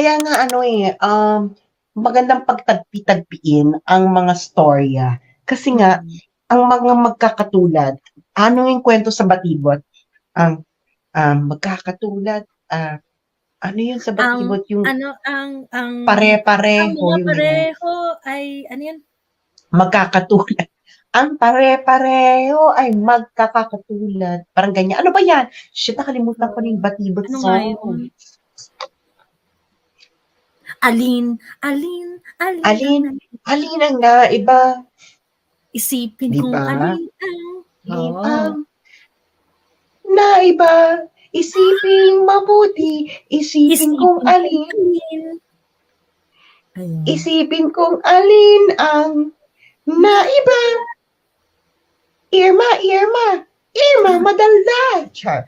Kaya nga magandang pagtagpi-tagpiin ang mga storya. Kasi nga, ang mga magkakatulad, ano yung kwento sa Batibot? Ang magkakatulad, ano yun sa Ang Batibot? Yung ano, ang pare-pareho, mga yung ganyan. pareho ay ano yun? Magkakatulad. Ang pare-pareho ay magkakatulad. Parang ganyan. Ano ba yan? Shit, nakalimutan ko na yung Batibot Ano nga yun? song. Alin Alin ang naiba? isipin kung Diba? alin ang Alin ang naiba? Isipin mabuti. Isipin kung alin. Ayun. Isipin kung alin ang naiba. Irma, madaldal. Char.